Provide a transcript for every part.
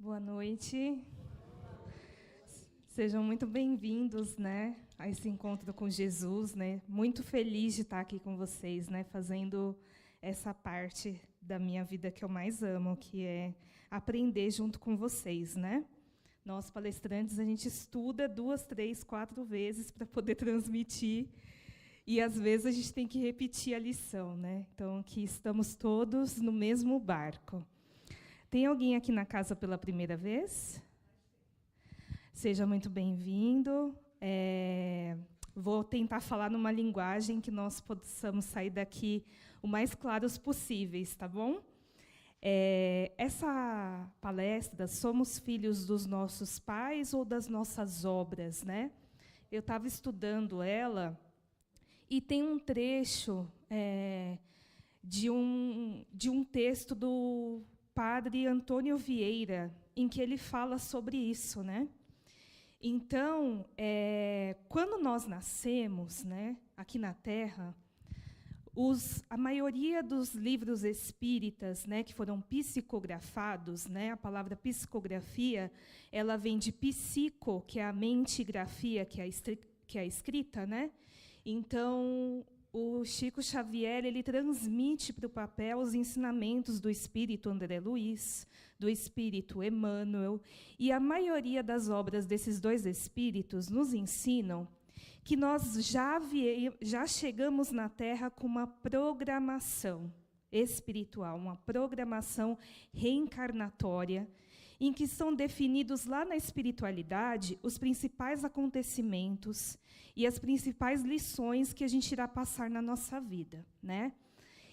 Boa noite. Sejam muito bem-vindos, a esse encontro com Jesus, Muito feliz de estar aqui com vocês, fazendo essa parte da minha vida que eu mais amo, que é aprender junto com vocês, Nós, palestrantes, a gente estuda 2, 3, 4 vezes para poder transmitir, e às vezes a gente tem que repetir a lição, Então, aqui estamos todos no mesmo barco. Tem alguém aqui na casa pela primeira vez? Seja muito bem-vindo. Vou tentar falar numa linguagem que nós possamos sair daqui o mais claros possíveis, tá bom? Essa palestra, somos filhos dos nossos pais ou das nossas obras, Eu estava estudando ela e tem um trecho de um texto do padre Antônio Vieira, em que ele fala sobre isso, Então, quando nós nascemos, aqui na Terra, a maioria dos livros espíritas, que foram psicografados, a palavra psicografia, ela vem de psico, que é a mente, e grafia, que é a escrita, Então, o Chico Xavier ele transmite para o papel os ensinamentos do espírito André Luiz, do espírito Emmanuel, e a maioria das obras desses dois espíritos nos ensinam que nós já chegamos na Terra com uma programação espiritual, uma programação reencarnatória, em que são definidos lá na espiritualidade os principais acontecimentos e as principais lições que a gente irá passar na nossa vida,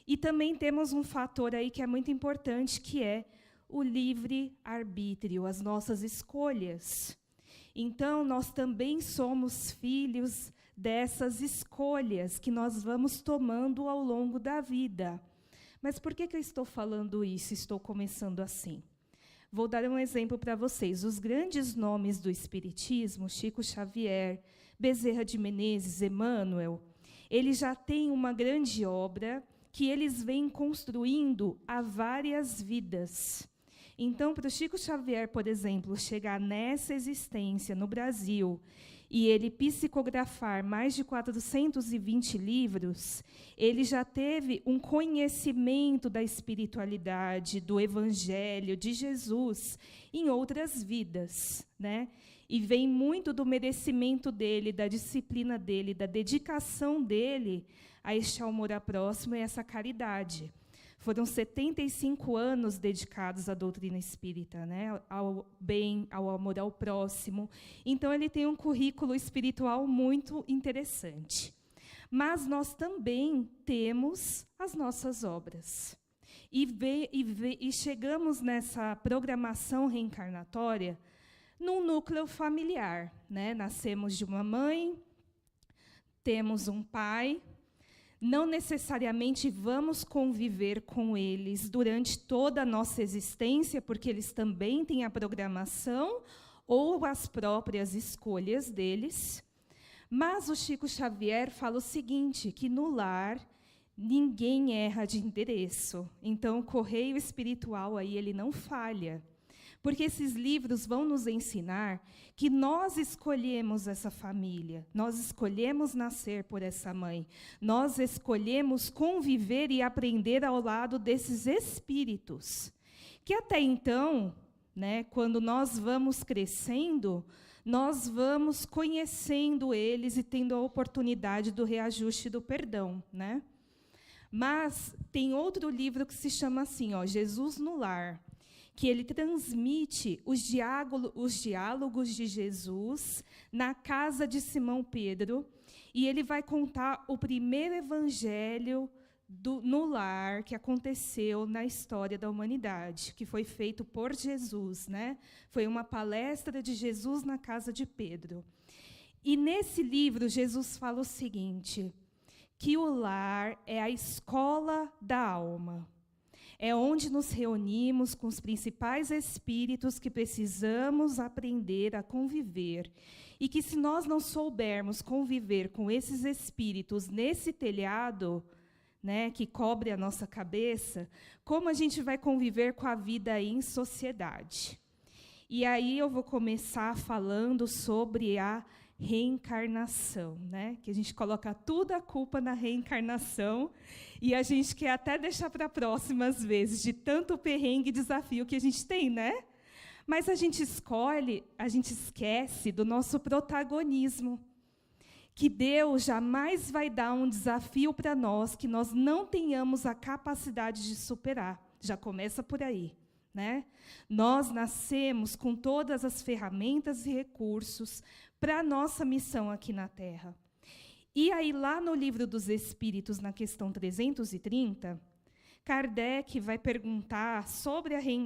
E também temos um fator aí que é muito importante, que é o livre-arbítrio, as nossas escolhas. Então, nós também somos filhos dessas escolhas que nós vamos tomando ao longo da vida. Mas por que eu estou falando isso? Estou começando assim. Vou dar um exemplo para vocês. Os grandes nomes do Espiritismo, Chico Xavier, Bezerra de Menezes, Emmanuel, eles já têm uma grande obra que eles vêm construindo há várias vidas. Então, para o Chico Xavier, por exemplo, chegar nessa existência no Brasil e ele psicografar mais de 420 livros, ele já teve um conhecimento da espiritualidade, do Evangelho, de Jesus, em outras vidas, E vem muito do merecimento dele, da disciplina dele, da dedicação dele a este amor ao próximo e essa caridade. Foram 75 anos dedicados à doutrina espírita, ao bem, ao amor ao próximo. Então, ele tem um currículo espiritual muito interessante. Mas nós também temos as nossas obras. E chegamos nessa programação reencarnatória num núcleo familiar. Nascemos de uma mãe, temos um pai. Não necessariamente vamos conviver com eles durante toda a nossa existência, porque eles também têm a programação ou as próprias escolhas deles. Mas o Chico Xavier fala o seguinte, que no lar ninguém erra de endereço. Então, o correio espiritual aí ele não falha. Porque esses livros vão nos ensinar que nós escolhemos essa família, nós escolhemos nascer por essa mãe, nós escolhemos conviver e aprender ao lado desses espíritos, que até então, quando nós vamos crescendo, nós vamos conhecendo eles e tendo a oportunidade do reajuste e do perdão, Mas tem outro livro que se chama assim, Jesus no Lar, que ele transmite os diálogos de Jesus na casa de Simão Pedro, e ele vai contar o primeiro evangelho no lar que aconteceu na história da humanidade, que foi feito por Jesus, Foi uma palestra de Jesus na casa de Pedro. E nesse livro, Jesus fala o seguinte, que o lar é a escola da alma. É onde nos reunimos com os principais espíritos que precisamos aprender a conviver. E que se nós não soubermos conviver com esses espíritos nesse telhado, que cobre a nossa cabeça, como a gente vai conviver com a vida em sociedade? E aí eu vou começar falando sobre a reencarnação, né? Que a gente coloca toda a culpa na reencarnação e a gente quer até deixar para próximas vezes, de tanto perrengue e desafio que a gente tem, né? Mas a gente esquece do nosso protagonismo, que Deus jamais vai dar um desafio para nós que nós não tenhamos a capacidade de superar. Já começa por aí, né? Nós nascemos com todas as ferramentas e recursos para a nossa missão aqui na Terra. E aí, lá no Livro dos Espíritos, na questão 330, Kardec vai perguntar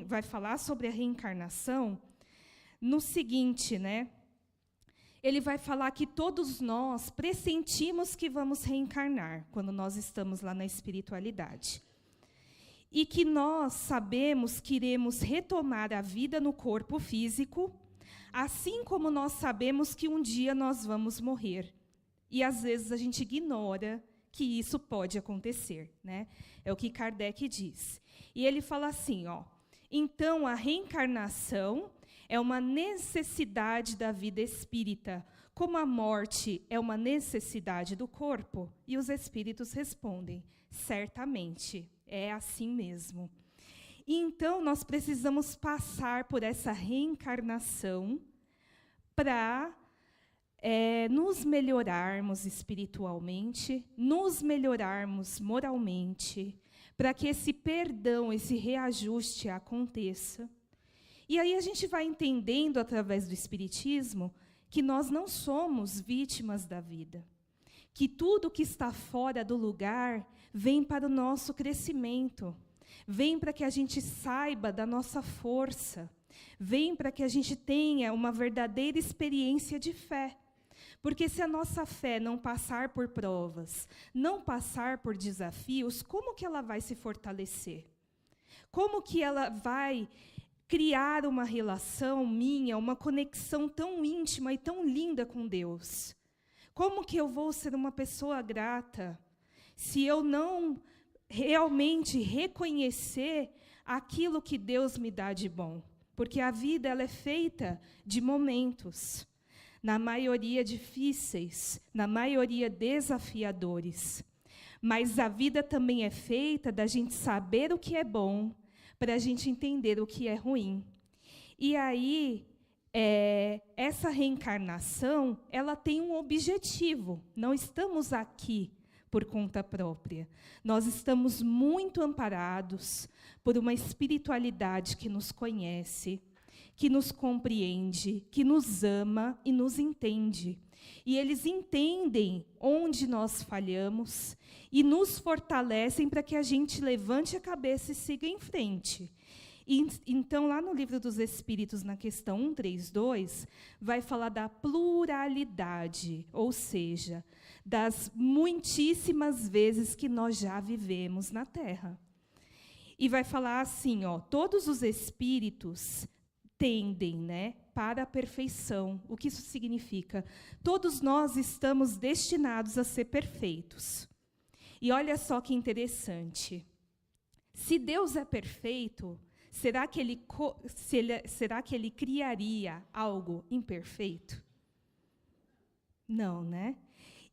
vai falar sobre a reencarnação no seguinte, né? Ele vai falar que todos nós pressentimos que vamos reencarnar quando nós estamos lá na espiritualidade. E que nós sabemos que iremos retomar a vida no corpo físico, assim como nós sabemos que um dia nós vamos morrer. E, às vezes, a gente ignora que isso pode acontecer, né? É o que Kardec diz. E ele fala assim, ó, então a reencarnação é uma necessidade da vida espírita, como a morte é uma necessidade do corpo. E os espíritos respondem, certamente, é assim mesmo. E então nós precisamos passar por essa reencarnação para nos melhorarmos espiritualmente, nos melhorarmos moralmente, para que esse perdão, esse reajuste aconteça. E aí a gente vai entendendo, através do Espiritismo, que nós não somos vítimas da vida, que tudo que está fora do lugar vem para o nosso crescimento, vem para que a gente saiba da nossa força, vem para que a gente tenha uma verdadeira experiência de fé. Porque se a nossa fé não passar por provas, não passar por desafios, como que ela vai se fortalecer? Como que ela vai criar uma relação minha, uma conexão tão íntima e tão linda com Deus? Como que eu vou ser uma pessoa grata se eu não realmente reconhecer aquilo que Deus me dá de bom? Porque a vida ela é feita de momentos, na maioria difíceis, na maioria desafiadores. Mas a vida também é feita da gente saber o que é bom, para a gente entender o que é ruim. E aí, essa reencarnação, ela tem um objetivo. Não estamos aqui por conta própria. Nós estamos muito amparados por uma espiritualidade que nos conhece, que nos compreende, que nos ama e nos entende. E eles entendem onde nós falhamos e nos fortalecem para que a gente levante a cabeça e siga em frente. E, então, lá no Livro dos Espíritos, na questão 132, vai falar da pluralidade, ou seja, das muitíssimas vezes que nós já vivemos na Terra. E vai falar assim, ó, todos os espíritos tendem, né, para a perfeição. O que isso significa? Todos nós estamos destinados a ser perfeitos. E olha só que interessante. Se Deus é perfeito, será que ele criaria algo imperfeito? Não, né?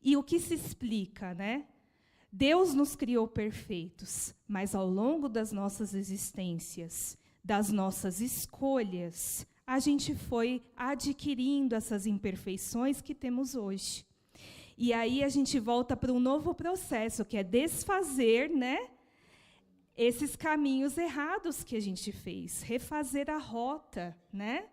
E o que se explica, né? Deus nos criou perfeitos, mas ao longo das nossas existências, das nossas escolhas, a gente foi adquirindo essas imperfeições que temos hoje. E aí a gente volta para um novo processo, que é desfazer, né, esses caminhos errados que a gente fez, refazer a rota, né,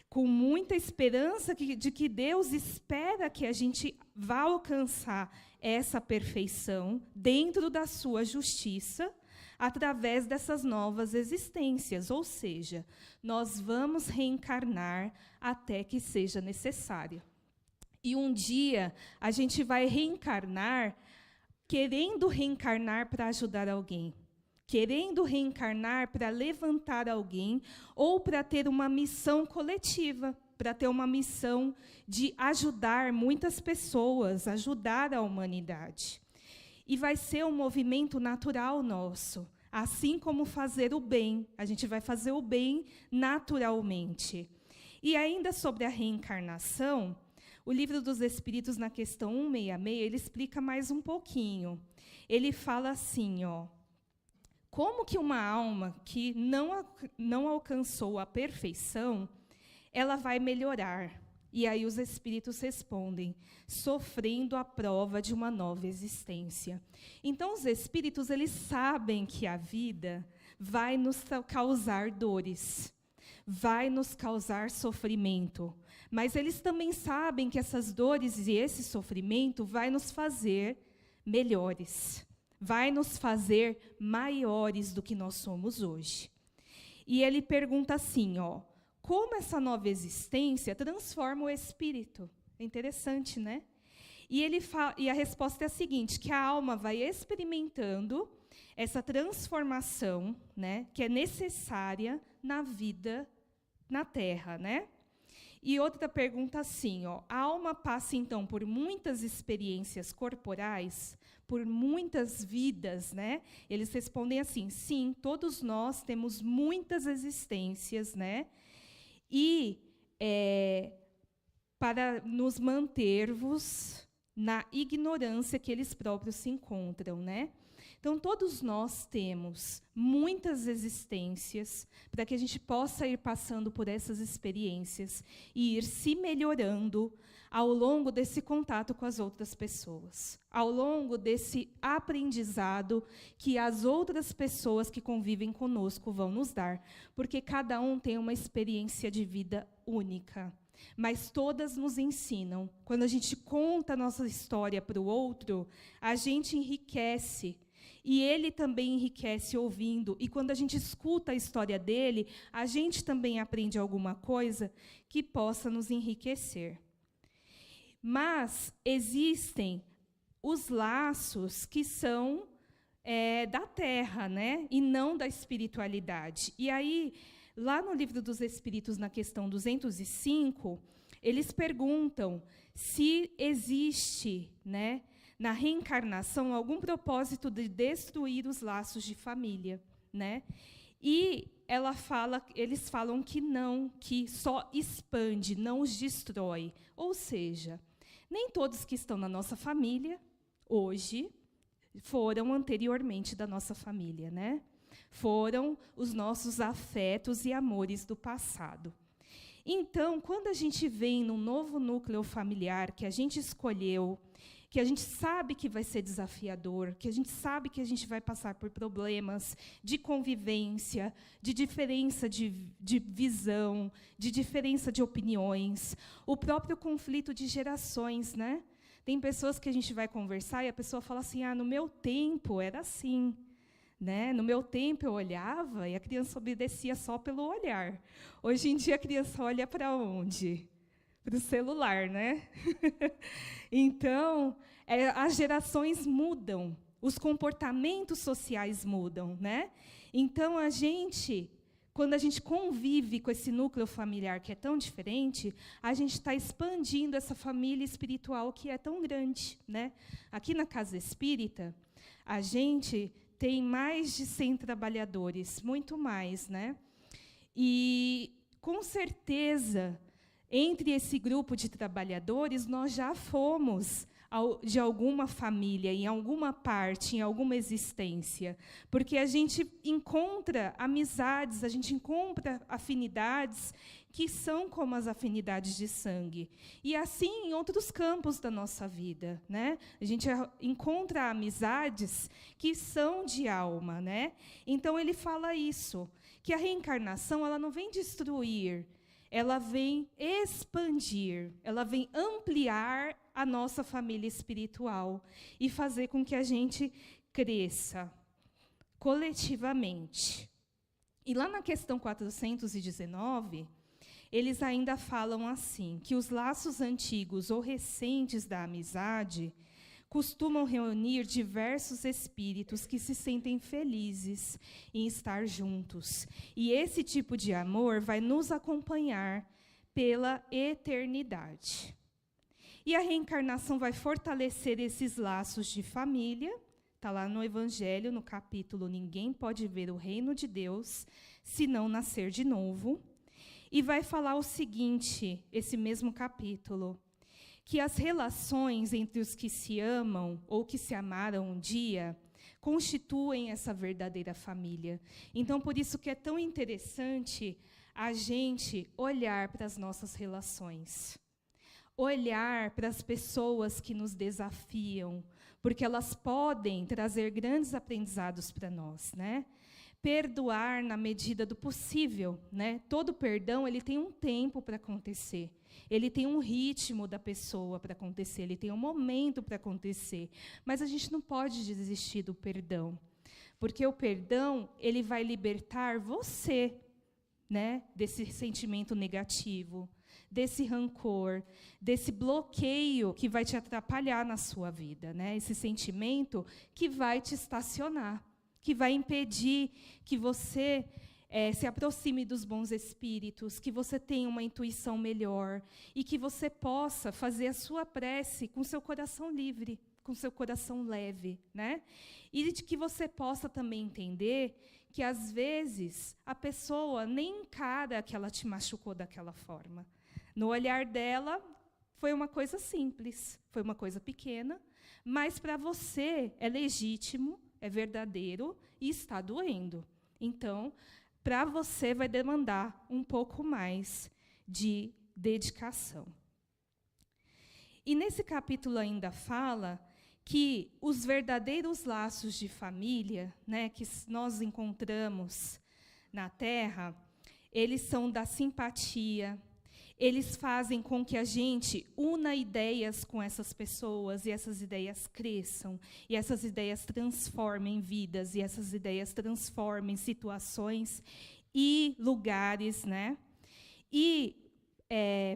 com muita esperança de que Deus espera que a gente vá alcançar essa perfeição dentro da sua justiça, através dessas novas existências, ou seja, nós vamos reencarnar até que seja necessário. E um dia a gente vai reencarnar, querendo reencarnar para ajudar alguém, querendo reencarnar para levantar alguém, ou para ter uma missão coletiva, para ter uma missão de ajudar muitas pessoas, ajudar a humanidade. E vai ser um movimento natural nosso. assim como fazer o bem. A gente vai fazer o bem naturalmente. E ainda sobre a reencarnação, o Livro dos Espíritos, na questão 166, ele explica mais um pouquinho. Ele fala assim, como que uma alma que não alcançou a perfeição, ela vai melhorar? E aí os espíritos respondem, sofrendo a prova de uma nova existência. Então, os espíritos, eles sabem que a vida vai nos causar dores, vai nos causar sofrimento, mas eles também sabem que essas dores e esse sofrimento vai nos fazer melhores, vai nos fazer maiores do que nós somos hoje. E ele pergunta assim, como essa nova existência transforma o espírito? É interessante, né? E a resposta é a seguinte, que a alma vai experimentando essa transformação, né, que é necessária na vida na Terra, né? E outra pergunta assim, a alma passa então por muitas experiências corporais, por muitas vidas, né? Eles respondem assim, sim, todos nós temos muitas existências, né? E para nos mantermos na ignorância que eles próprios se encontram, né? Então, todos nós temos muitas existências para que a gente possa ir passando por essas experiências e ir se melhorando ao longo desse contato com as outras pessoas, ao longo desse aprendizado que as outras pessoas que convivem conosco vão nos dar, porque cada um tem uma experiência de vida única, mas todas nos ensinam. Quando a gente conta a nossa história para o outro, a gente enriquece, e ele também enriquece ouvindo, e quando a gente escuta a história dele, a gente também aprende alguma coisa que possa nos enriquecer. Mas existem os laços que são da terra, né? E não da espiritualidade. E aí, lá no Livro dos Espíritos, na questão 205, eles perguntam se existe, né, na reencarnação algum propósito de destruir os laços de família, né? E eles falam que não, que só expande, não os destrói. Ou seja, nem todos que estão na nossa família, hoje, foram anteriormente da nossa família, né? Foram os nossos afetos e amores do passado. Então, quando a gente vem num novo núcleo familiar que a gente escolheu, que a gente sabe que vai ser desafiador, que a gente sabe que a gente vai passar por problemas de convivência, de diferença de visão, de diferença de opiniões, o próprio conflito de gerações, né? Tem pessoas que a gente vai conversar e a pessoa fala assim, no meu tempo era assim, né? No meu tempo eu olhava e a criança obedecia só pelo olhar. Hoje em dia a criança olha para onde? Para o celular, né? Então, as gerações mudam, os comportamentos sociais mudam, né? Então, quando a gente convive com esse núcleo familiar que é tão diferente, a gente está expandindo essa família espiritual que é tão grande, né? Aqui na Casa Espírita, a gente tem mais de 100 trabalhadores, muito mais, né? E, com certeza, entre esse grupo de trabalhadores, nós já fomos de alguma família, em alguma parte, em alguma existência, porque a gente encontra amizades, a gente encontra afinidades que são como as afinidades de sangue. E assim em outros campos da nossa vida, né? A gente encontra amizades que são de alma, né? Então ele fala isso, que a reencarnação ela não vem destruir, ela vem expandir, ela vem ampliar a nossa família espiritual e fazer com que a gente cresça coletivamente. E lá na questão 419, eles ainda falam assim, que os laços antigos ou recentes da amizade costumam reunir diversos espíritos que se sentem felizes em estar juntos. E esse tipo de amor vai nos acompanhar pela eternidade. E a reencarnação vai fortalecer esses laços de família, Está lá no Evangelho, no capítulo Ninguém pode ver o reino de Deus se não nascer de novo. E vai falar o seguinte, esse mesmo capítulo, que as relações entre os que se amam ou que se amaram um dia constituem essa verdadeira família. Então, por isso que é tão interessante a gente olhar para as nossas relações, olhar para as pessoas que nos desafiam, porque elas podem trazer grandes aprendizados para nós, né? Perdoar na medida do possível, né? Todo perdão, ele tem um tempo para acontecer. Ele tem um ritmo da pessoa para acontecer, ele tem um momento para acontecer. Mas a gente não pode desistir do perdão, porque o perdão, ele vai libertar você, né, desse sentimento negativo, desse rancor, desse bloqueio que vai te atrapalhar na sua vida, né? Esse sentimento que vai te estacionar, que vai impedir que você se aproxime dos bons espíritos, que você tenha uma intuição melhor e que você possa fazer a sua prece com seu coração livre, com seu coração leve, né? E de que você possa também entender que, às vezes, a pessoa nem encara que ela te machucou daquela forma. No olhar dela, foi uma coisa simples, foi uma coisa pequena, mas para você é legítimo, é verdadeiro e está doendo. Então, para você vai demandar um pouco mais de dedicação. E nesse capítulo ainda fala que os verdadeiros laços de família, né, que nós encontramos na Terra, eles são da simpatia. Eles fazem com que a gente una ideias com essas pessoas e essas ideias cresçam, e essas ideias transformem vidas, e essas ideias transformem situações e lugares, né? E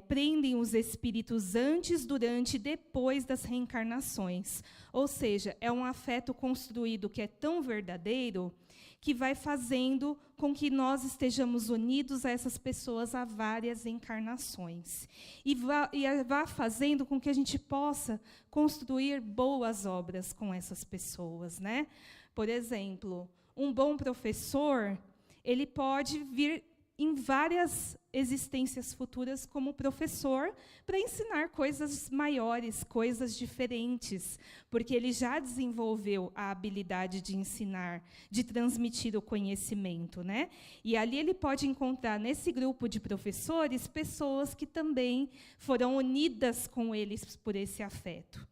prendem os espíritos antes, durante e depois das reencarnações. Ou seja, é um afeto construído que é tão verdadeiro que vai fazendo com que nós estejamos unidos a essas pessoas há várias encarnações. E vá fazendo com que a gente possa construir boas obras com essas pessoas, né? Por exemplo, um bom professor, ele pode vir em várias existências futuras como professor para ensinar coisas maiores, coisas diferentes, porque ele já desenvolveu a habilidade de ensinar, de transmitir o conhecimento, né? E ali ele pode encontrar nesse grupo de professores pessoas que também foram unidas com eles por esse afeto.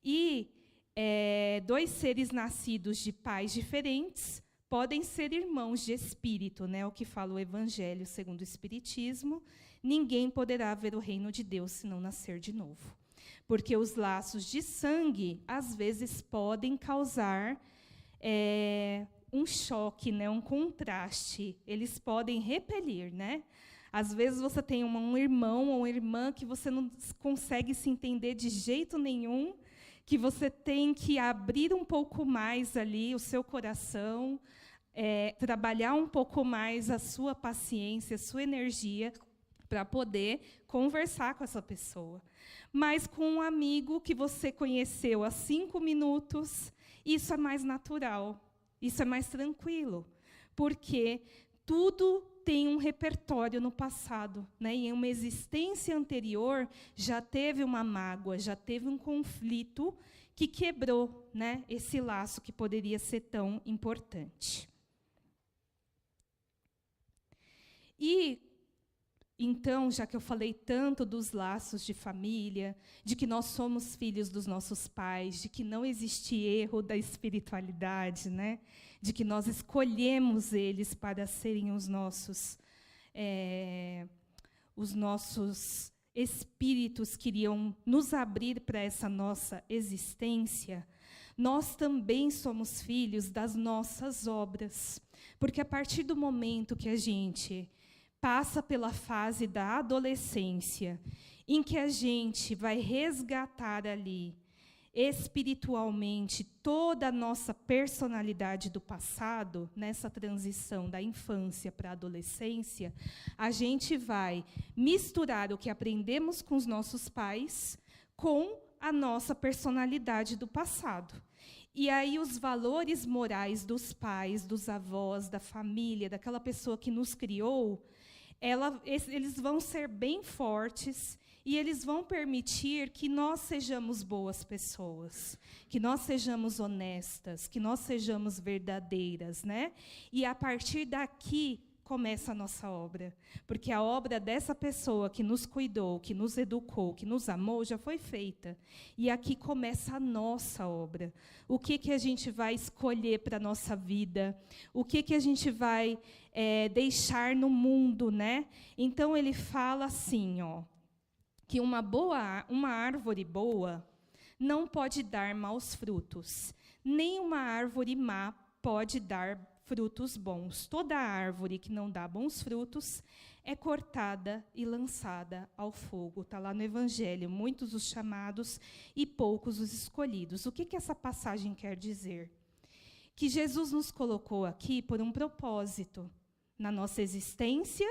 E dois seres nascidos de pais diferentes podem ser irmãos de espírito, né? O que fala o Evangelho segundo o Espiritismo. Ninguém poderá ver o reino de Deus se não nascer de novo. Porque os laços de sangue, às vezes, podem causar um choque, né? Um contraste. Eles podem repelir, né? Às vezes você tem um irmão ou uma irmã que você não consegue se entender de jeito nenhum, que você tem que abrir um pouco mais ali o seu coração, trabalhar um pouco mais a sua paciência, a sua energia, para poder conversar com essa pessoa. Mas com um amigo que você conheceu há 5 minutos, isso é mais natural, isso é mais tranquilo, porque tudo tem um repertório no passado, né? Em uma existência anterior já teve uma mágoa, já teve um conflito que quebrou, né, esse laço que poderia ser tão importante. E então, já que eu falei tanto dos laços de família, de que nós somos filhos dos nossos pais, de que não existe erro da espiritualidade, né? De que nós escolhemos eles para serem os nossos espíritos que iriam nos abrir para essa nossa existência, nós também somos filhos das nossas obras. Porque a partir do momento que a gente passa pela fase da adolescência, em que a gente vai resgatar ali, espiritualmente, toda a nossa personalidade do passado, nessa transição da infância para a adolescência, a gente vai misturar o que aprendemos com os nossos pais com a nossa personalidade do passado. E aí os valores morais dos pais, dos avós, da família, daquela pessoa que nos criou, eles vão ser bem fortes e eles vão permitir que nós sejamos boas pessoas, que nós sejamos honestas, que nós sejamos verdadeiras, né? E a partir daqui começa a nossa obra, porque a obra dessa pessoa que nos cuidou, que nos educou, que nos amou, já foi feita. E aqui começa a nossa obra. O que a gente vai escolher para a nossa vida? O que a gente vai deixar no mundo, né? Então, ele fala assim, que uma árvore boa não pode dar maus frutos, nem uma árvore má pode dar frutos bons. Toda árvore que não dá bons frutos é cortada e lançada ao fogo. Está lá no Evangelho, muitos os chamados e poucos os escolhidos. O que essa passagem quer dizer? Que Jesus nos colocou aqui por um propósito na nossa existência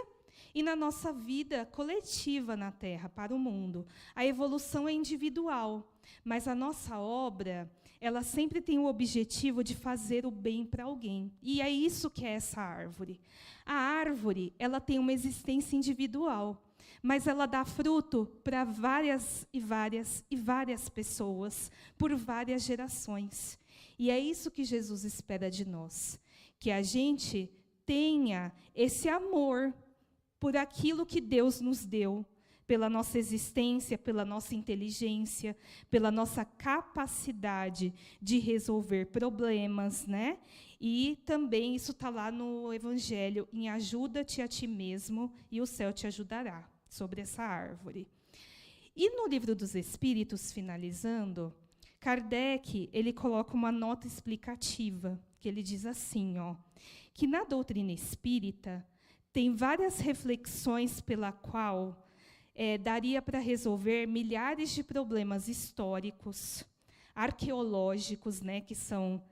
e na nossa vida coletiva na Terra, para o mundo. A evolução é individual, mas a nossa obra, ela sempre tem o objetivo de fazer o bem para alguém. E é isso que é essa árvore. A árvore, ela tem uma existência individual, mas ela dá fruto para várias e várias e várias pessoas, por várias gerações. E é isso que Jesus espera de nós, que a gente tenha esse amor por aquilo que Deus nos deu, pela nossa existência, pela nossa inteligência, pela nossa capacidade de resolver problemas, né? E também isso está lá no Evangelho, em ajuda-te a ti mesmo e o céu te ajudará, sobre essa árvore. E no Livro dos Espíritos, finalizando, Kardec, ele coloca uma nota explicativa, que ele diz assim, que na doutrina espírita tem várias reflexões pela qual daria para resolver milhares de problemas históricos, arqueológicos, né, que são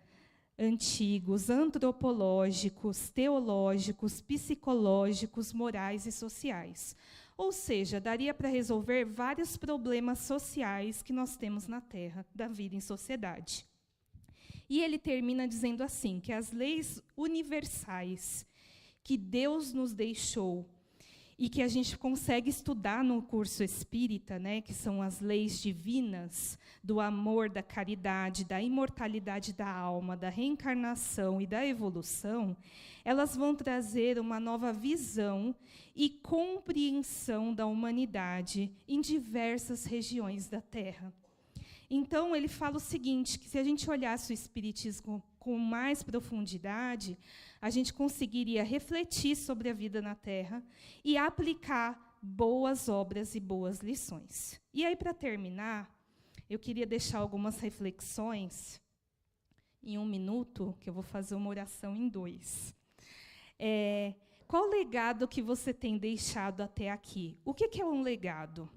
antigos, antropológicos, teológicos, psicológicos, morais e sociais. Ou seja, daria para resolver vários problemas sociais que nós temos na Terra, da vida em sociedade. E ele termina dizendo assim, que as leis universais que Deus nos deixou e que a gente consegue estudar no curso espírita, né, que são as leis divinas do amor, da caridade, da imortalidade da alma, da reencarnação e da evolução, elas vão trazer uma nova visão e compreensão da humanidade em diversas regiões da Terra. Então, ele fala o seguinte, que se a gente olhasse o Espiritismo com mais profundidade, a gente conseguiria refletir sobre a vida na Terra e aplicar boas obras e boas lições. E aí, para terminar, eu queria deixar algumas reflexões em 1 minuto, que eu vou fazer uma oração em 2. Qual o legado que você tem deixado até aqui? O que é um legado?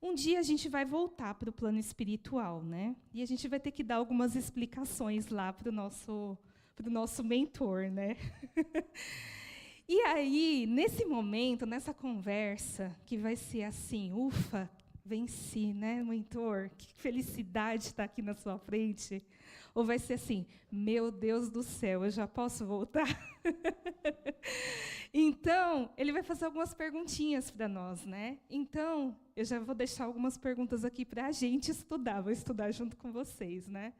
Um dia a gente vai voltar para o plano espiritual, né? E a gente vai ter que dar algumas explicações lá para o nosso mentor, né? E aí, nesse momento, nessa conversa, que vai ser assim, ufa, venci, né, mentor? Que felicidade estar aqui na sua frente. Ou vai ser assim, meu Deus do céu, eu já posso voltar? Então, ele vai fazer algumas perguntinhas para nós, né? Então, eu já vou deixar algumas perguntas aqui para a gente estudar, vou estudar junto com vocês, né?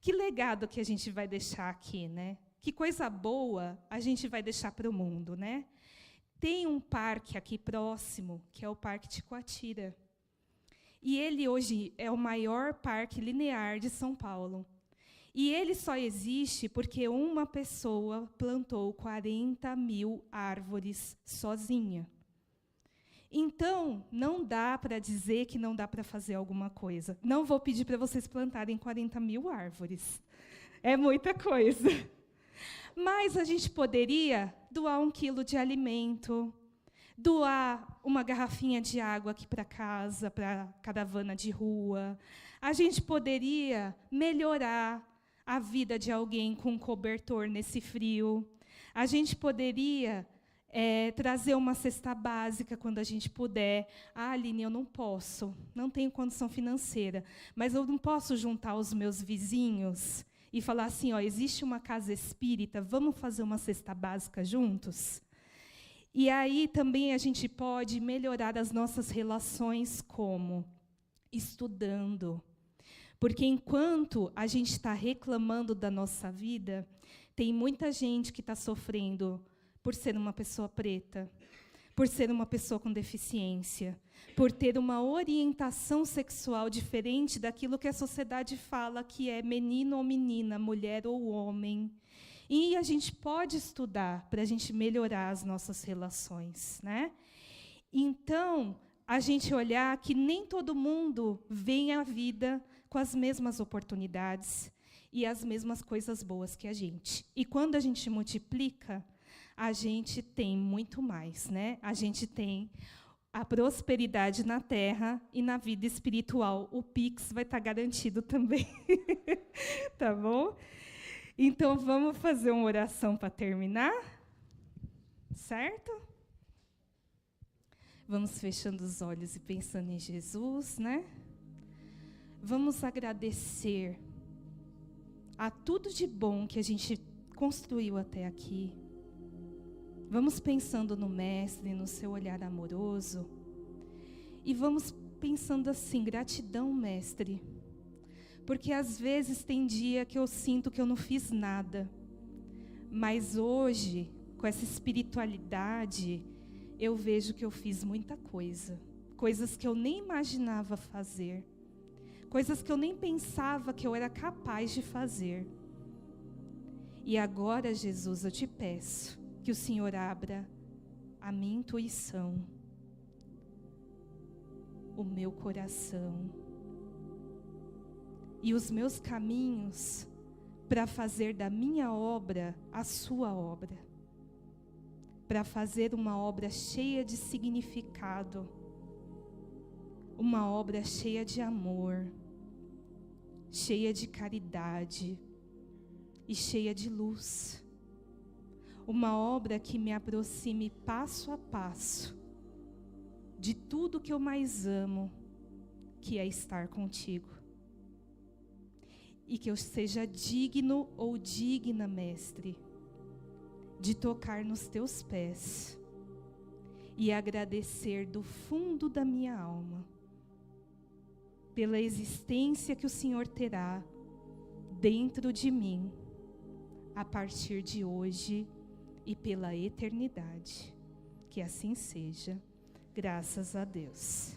Que legado que a gente vai deixar aqui, né? Que coisa boa a gente vai deixar para o mundo, né? Tem um parque aqui próximo, que é o Parque Ticoatira. E ele hoje é o maior parque linear de São Paulo. E ele só existe porque uma pessoa plantou 40 mil árvores sozinha. Então, não dá para dizer que não dá para fazer alguma coisa. Não vou pedir para vocês plantarem 40 mil árvores. É muita coisa. Mas a gente poderia doar 1 quilo de alimento, doar uma garrafinha de água aqui para casa, para caravana de rua. A gente poderia melhorar a vida de alguém com um cobertor nesse frio. A gente poderia trazer uma cesta básica quando a gente puder. Ah, Aline, eu não posso, não tenho condição financeira, mas eu não posso juntar os meus vizinhos e falar assim, ó, existe uma casa espírita, vamos fazer uma cesta básica juntos? E aí também a gente pode melhorar as nossas relações como? Estudando. Porque enquanto a gente está reclamando da nossa vida, tem muita gente que está sofrendo por ser uma pessoa preta, por ser uma pessoa com deficiência, por ter uma orientação sexual diferente daquilo que a sociedade fala que é menino ou menina, mulher ou homem. E a gente pode estudar para a gente melhorar as nossas relações, né? Então, a gente olhar que nem todo mundo vem à vida com as mesmas oportunidades e as mesmas coisas boas que a gente. E quando a gente multiplica, a gente tem muito mais, né? A gente tem a prosperidade na terra e na vida espiritual. O Pix vai estar garantido também. Tá bom? Então, vamos fazer uma oração para terminar? Certo? Vamos fechando os olhos e pensando em Jesus, né? Vamos agradecer a tudo de bom que a gente construiu até aqui. Vamos pensando no Mestre, no seu olhar amoroso. E vamos pensando assim, gratidão, Mestre. Porque às vezes tem dia que eu sinto que eu não fiz nada. Mas hoje, com essa espiritualidade, eu vejo que eu fiz muita coisa. Coisas que eu nem imaginava fazer. Coisas que eu nem pensava que eu era capaz de fazer. E agora, Jesus, eu te peço que o Senhor abra a minha intuição, o meu coração e os meus caminhos para fazer da minha obra a sua obra, para fazer uma obra cheia de significado, uma obra cheia de amor, cheia de caridade e cheia de luz. Uma obra que me aproxime passo a passo de tudo que eu mais amo, que é estar contigo. E que eu seja digno ou digna, Mestre, de tocar nos teus pés e agradecer do fundo da minha alma pela existência que o Senhor terá dentro de mim a partir de hoje e pela eternidade. Que assim seja, graças a Deus.